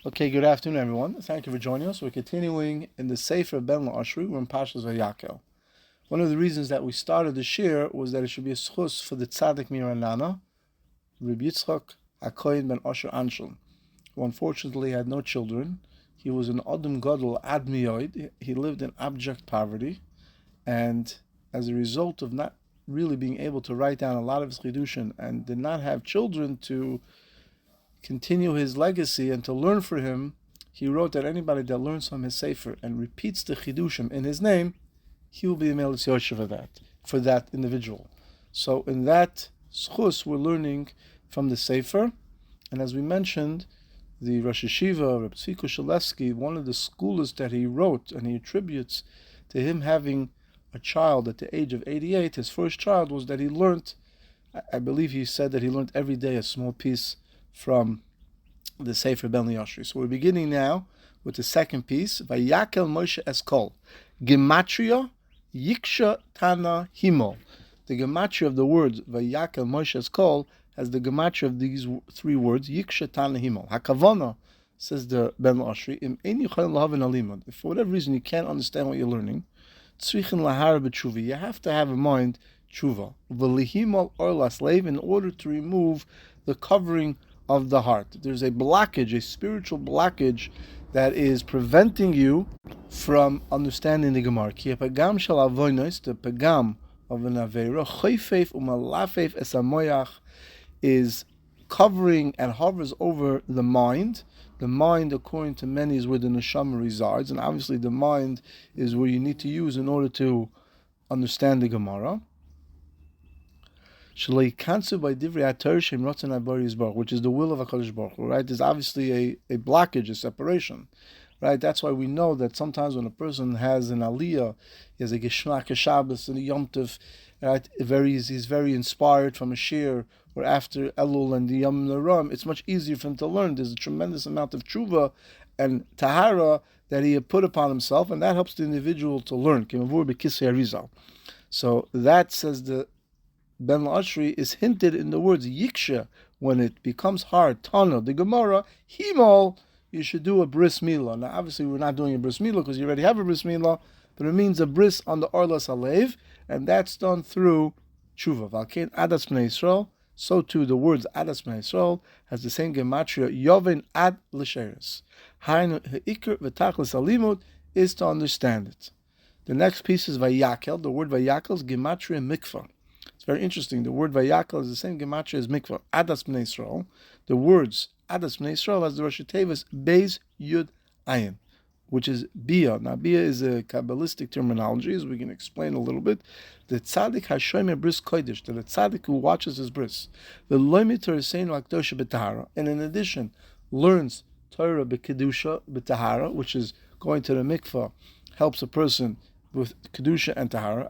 Okay, good afternoon, everyone. Thank you for joining us. We're continuing in the Sefer Ben La'ashri. We're in Parshat Vayakhel. One of the reasons that we started the shir was that it should be a schus for the tzaddik Miranana, Rabbi Yitzchak HaKohen Ben Asher Anshel, who unfortunately had no children. He was an Adam Gadol Ad Miyoid. He lived in abject poverty, and as a result of not really being able to write down a lot of his chidushin and did not have children to continue his legacy and to learn for him, he wrote that anybody that learns from his sefer and repeats the chidushim in his name, he will be a Melis Yosha for that individual. So in that schus, we're learning from the sefer, and as we mentioned, the Rosh Yeshiva, Rabbi Tzvika Shalevsky, one of the scholars that he wrote, and he attributes to him having a child at the age of 88, his first child, was that he learned, I believe he said that he learned every day a small piece from the Sefer Ben La'ashri. So we're beginning now with the second piece, Vayakhel Moshe Eskol, Gematria Yiksha Tana Himol. The gematria of the words Vayakhel Moshe Eskol has the gematria of these three words, Yiksha Tana Himol. Hakavana, says the Ben La'ashri, if for whatever reason you can't understand what you're learning, you have to have in mind tshuva, v'lihimol orlas leiv, in order to remove the covering of the heart. There's a blockage, a spiritual blockage, that is preventing you from understanding the Gemara. Ki pagam shel avonos, the pagam of an avera, choifef umalafef es hamoyach, is covering and hovers over the mind. The mind, according to many, is where the neshama resides, and obviously the mind is where you need to use in order to understand the Gemara. By divrei, which is the will of HaKadosh Baruch Hu, right? There's obviously a blockage, a separation, right? That's why we know that sometimes when a person has an aliyah, he has a geshmak, a Shabbos, and a Yom Tov, right? He's very inspired from a shir, or after Elul and the Yom Naram, it's much easier for him to learn. There's a tremendous amount of tshuva and tahara that he had put upon himself, and that helps the individual to learn. So that, says the Ben La'ashri, is hinted in the words Yiksha. When it becomes hard, Tana, the Gemara, Himol, you should do a bris milah. Now, obviously, we're not doing a bris milah because you already have a bris milah, but it means a bris on the Orlas Alev, and that's done through tshuva. Valkein Adas Bnei Yisrael. So too, the words Adas Bnei Yisrael has the same gematria, Yoven Ad L'Sheres. Hainu Ha'ikr V'Tachlis Alimut is to understand it. The next piece is Vayakhel. The word Vayakhel is gematria mikvah. It's very interesting. The word Vayakhel is the same gematria as mikvah. Adas Bnei Yisrael. The words Adas Bnei Yisrael has the Rosh Tevis Beis Yud Ayin, which is Bia. Now, Bia is a Kabbalistic terminology, as we can explain a little bit. The tzaddik hashomer bris kodesh, the tzaddik who watches his bris. The loimiter is saying lakdosha b'tahara, and in addition learns Torah b'kedusha b'tahara, which is going to the mikvah, helps a person with kedusha and tahara.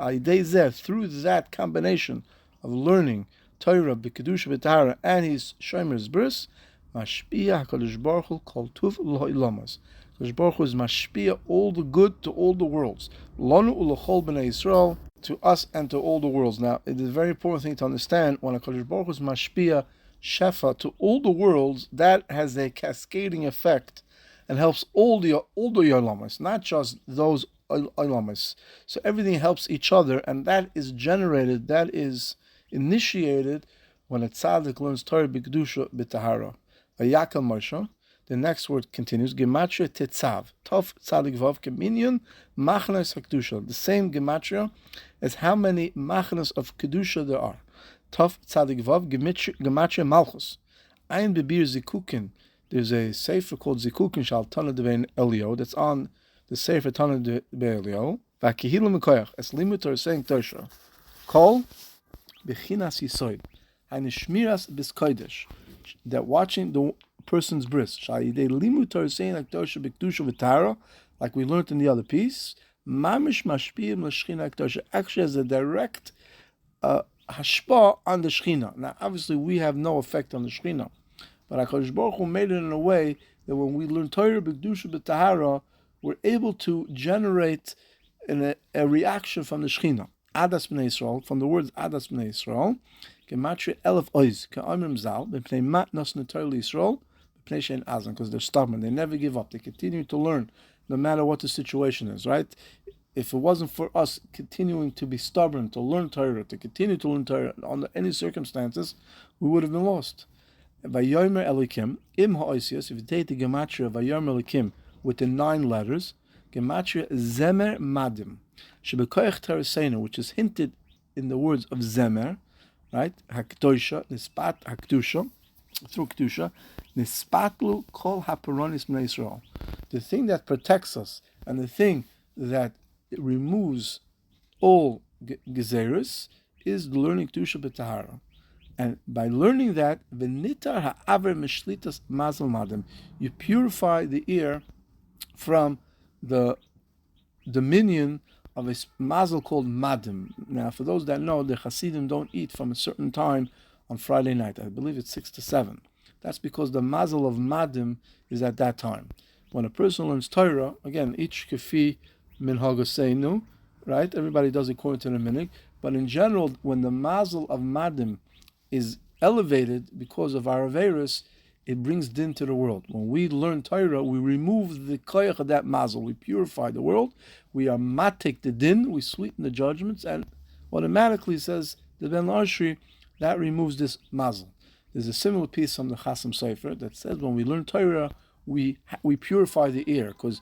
Through that combination of learning Torah b'kedusha b'tahara and his shomer's bris, mashpia HaKadosh Baruch Hu kol tuv l'ho'ilamas. HaKadosh Baruch Hu is mashpia, all the good to all the worlds. Lanu u'lechol b'nei Yisrael, to us and to all the worlds. Now, it is a very important thing to understand, when HaKadosh Baruch Hu is mashpia, shefa, to all the worlds, that has a cascading effect and helps all the olamas, not just those olamas. So everything helps each other, and that is generated, that is initiated when a tzaddik learns Torah b'kedusha b'tahara. Vayakhel Moshe. The next word continues, gematria tetzav, tov tzadik vav keminyan machnas hakdusha. The same gematria as how many machnas of kedusha there are. Tov tzadik vav gematria malchus. Ayin bebir zikukin. There's a sefer called Zikukin Shal Tana Devein Elio that's on the sefer Tana Devein Elio. Vakehilum mekoyach es limutar saying tosha. Kol bechinas yisoid. Hanishmiras biskodesh. That watching the person's bris, like we learned in the other piece, actually has a direct hashpa on the Shechina. Now, obviously, we have no effect on the Shechina, but HaKadosh Baruch Hu made it in a way that when we learn Torah b'kedusha b'tahara, we're able to generate a reaction from the Shechina. Adas Bnei Yisrael, from the words Adas Bnei Yisrael, gematria elef oiz, ka'amrim zal, b'pnei mat nos netor Yisrael, because they're stubborn. They never give up. They continue to learn no matter what the situation is, right? If it wasn't for us continuing to be stubborn, to learn Torah, to continue to learn Torah under any circumstances, we would have been lost. Vayomer Elikim, im ha'oisios, if you take the gematria Vayomer Elikim with the 9 letters, gematria Zemer Madim, shebekoich Tereseinu, which is hinted in the words of Zemer, right? Hakdosha, Nispat Hakdusha, through Kedusha, Nispatlu Kol Haparonis Bnei Yisrael. The thing that protects us and the thing that removes all Gezerus is learning Kedusha B'Tahara. And by learning that, V'nitar ha'aver mishlitas mazel madim, you purify the ear from the dominion of a mazel called madim. Now, for those that know, the Hasidim don't eat from a certain time on Friday night. I believe it's 6 to 7. That's because the mazel of madim is at that time. When a person learns Torah, again, each kefi min hagoseinu, right? Everybody does according to the minhag. But in general, when the mazel of madim is elevated because of our averis, it brings din to the world. When we learn Torah, we remove the koyach of that mazel. We purify the world. We are matik the din. We sweeten the judgments, and automatically says the Ben Arshri that removes this mazel. There's a similar piece from the Chasam Sofer that says when we learn Torah, we purify the ear, because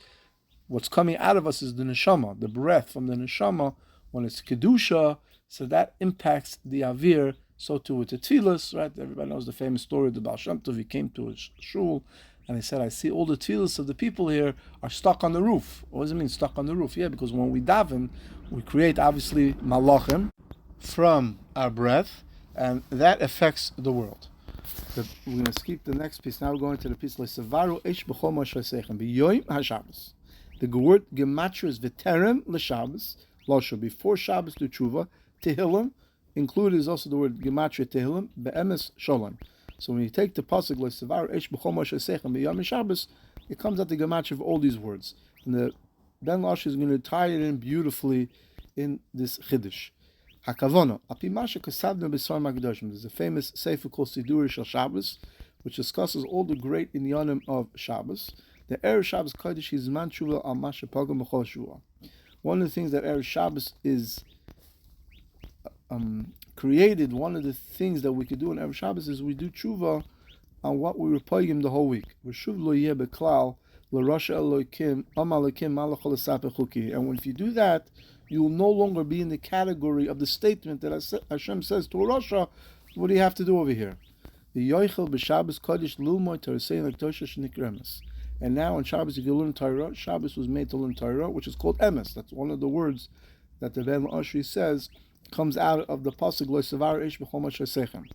what's coming out of us is the neshama, the breath from the neshama. When it's kedusha, so that impacts the avir. So too with the tefillas, right? Everybody knows the famous story of the Baal Shem Tov. He came to his shul and he said, I see all the tefillas of the people here are stuck on the roof. What does it mean, stuck on the roof? Yeah, because when we daven, we create obviously malachim from our breath, and that affects the world. We're going to skip the next piece. Now we're going to the piece Le'sevaru Eish B'chol Moshe Seichem B'yoyim HaShabbos. The word gematria is v'terem l'Shabbos, losho, before Shabbos to tshuva. Tehillim included is also the word gematria Tehillim be'emes sholem. So when you take the pasuk Le'sevaru Eish B'chol Moshe Seichem B'yoyim HaShabbos, it comes out the gematria of all these words. And the Ben Lash is going to tie it in beautifully in this chiddush. Hakavono, api masha kasavna b'sar magdoshim. There's a famous sefer called Sidur Shel Shabbos, which discusses all the great inyanim of Shabbos. The Erev Shabbos Kodesh is man tshuva al masha pagam b'chol shua. One of the things that Erev Shabbos is created, one of the things that we could do in Erev Shabbos is we do tshuva on what we were paying the whole week. V'shuv lo yeh beklal l'rasha Elokim am Elokim malachol esaper chuki. And if you do that, you will no longer be in the category of the statement that Hashem says to Rasha. What do you have to do over here? The Vayakhel b'Shabbos Kodesh lilmoy Teresein l'Tosha sh'nik remes. And now on Shabbos, if you learn Torah, Shabbos was made to learn Torah, which is called emes. That's one of the words that the Ben Ashri says comes out of the pasuk Le'sevaru Eish B'chol Moshe Seichem.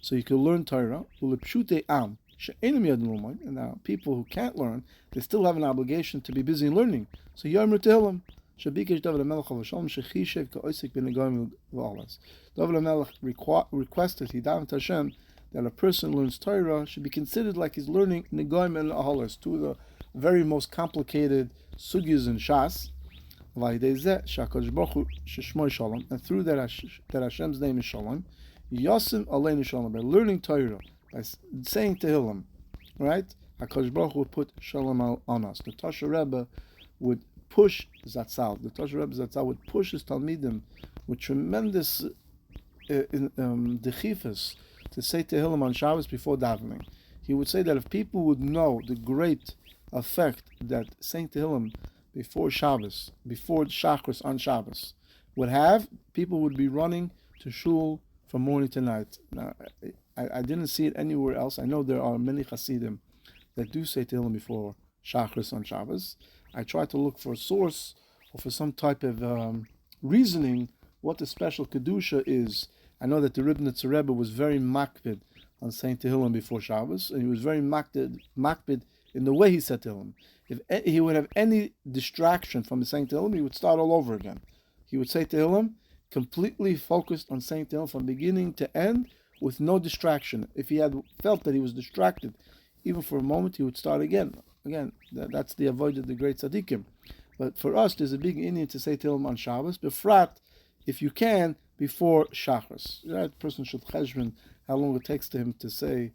So you can learn Torah. U'lepshutei am she'enim yadin l'moy. And now people who can't learn, they still have an obligation to be busy learning. So Yomer Tehillim. David HaMelech requested, he davened to Hashem, that a person learns Torah should be considered like he's learning Negoim and Ahalas, two of the very most complicated sugyas in Shas. And through that Hashem's name is Shalom, Yosim Aleinu Shalom, by learning Torah, by saying Tehillim, right? HaKadosh Baruch Hu would put Shalom on us. The Tasha Rebbe would push Zatzal. The Tosha Rebbe Zatzal would push his Talmidim with tremendous dechifas to say Tehillim on Shabbos before davening. He would say that if people would know the great effect that saying Tehillim before Shabbos, before Shachris on Shabbos, would have, people would be running to shul from morning to night. Now, I didn't see it anywhere else. I know there are many Hasidim that do say Tehillim before Shachris on Shabbos. I try to look for a source or for some type of reasoning what the special Kedusha is. I know that the Ribnitzer Rebbe was very makpid on saying Tehillim before Shabbos, and he was very makpid in the way he said Tehillim. If he would have any distraction from saying Tehillim, he would start all over again. He would say Tehillim completely focused on saying Tehillim from beginning to end with no distraction. If he had felt that he was distracted, even for a moment, he would start again. Again, that's the avoid of the great tzaddikim. But for us, there's a big Indian to say Tehillim on Shabbos, befrat, if you can, before Shachris. That person should cheshbon how long it takes to him to say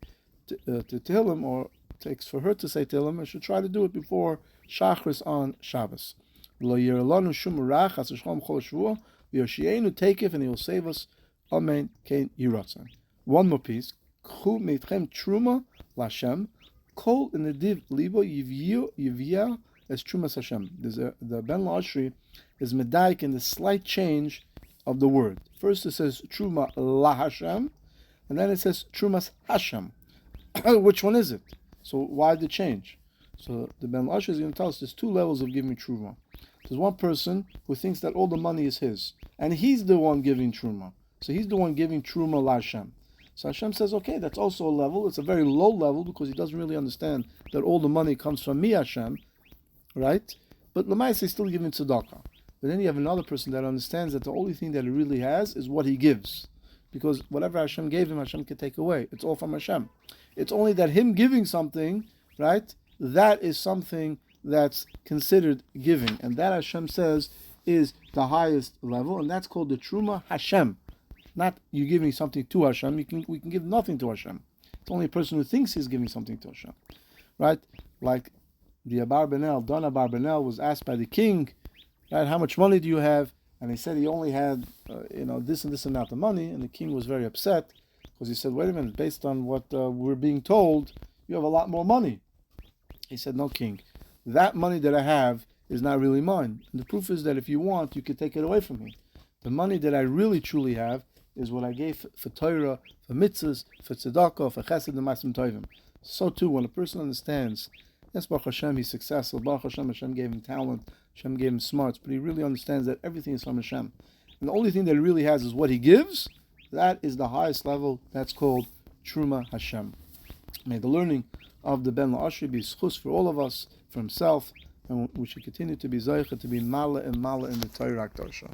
to Tehillim, or takes for her to say Tehillim, I should try to do it before Shachris on Shabbos. Lo yiralanu shum rach asishchom chol shvuah v'yoshienu takef, and He will save us. Amen. Kein yiratzon. One more piece. K'chu meitchem truma l'Hashem kol nediv libo yivia as trumas Hashem. The Ben Lashri is medaik in the slight change of the word. First it says truma la Hashem, and then it says trumas Hashem. Which one is it? So why the change? So the Ben Lashri is going to tell us there's two levels of giving truma. There's one person who thinks that all the money is his, and he's the one giving truma. So he's the one giving truma la Hashem. So Hashem says, okay, that's also a level. It's a very low level because he doesn't really understand that all the money comes from me, Hashem, right? But Lamais is still giving tzedakah. But then you have another person that understands that the only thing that he really has is what he gives. Because whatever Hashem gave him, Hashem can take away. It's all from Hashem. It's only that him giving something, right, that is something that's considered giving. And that Hashem says is the highest level, and that's called the Truma Hashem. Not you giving something to Hashem. We can give nothing to Hashem. It's only a person who thinks he's giving something to Hashem. Right? Like the Abarbanel, Don Abarbanel was asked by the king, right, how much money do you have? And he said he only had this and this amount of money, and the king was very upset because he said, wait a minute, based on what we're being told, you have a lot more money. He said, no, king, that money that I have is not really mine. And the proof is that if you want, you could take it away from me. The money that I really truly have is what I gave for Torah, for mitzvahs, for tzedakah, for chesed and ma'asim tovim. So too, when a person understands, yes, Baruch Hashem, he's successful, Baruch Hashem, Hashem gave him talent, Hashem gave him smarts, but he really understands that everything is from Hashem. And the only thing that he really has is what he gives. That is the highest level. That's called Truma Hashem. May the learning of the Ben La'ashri be schus for all of us, for himself, and we should continue to be Zaycha, to be Mala and Mala in the Torah HaKadoshah.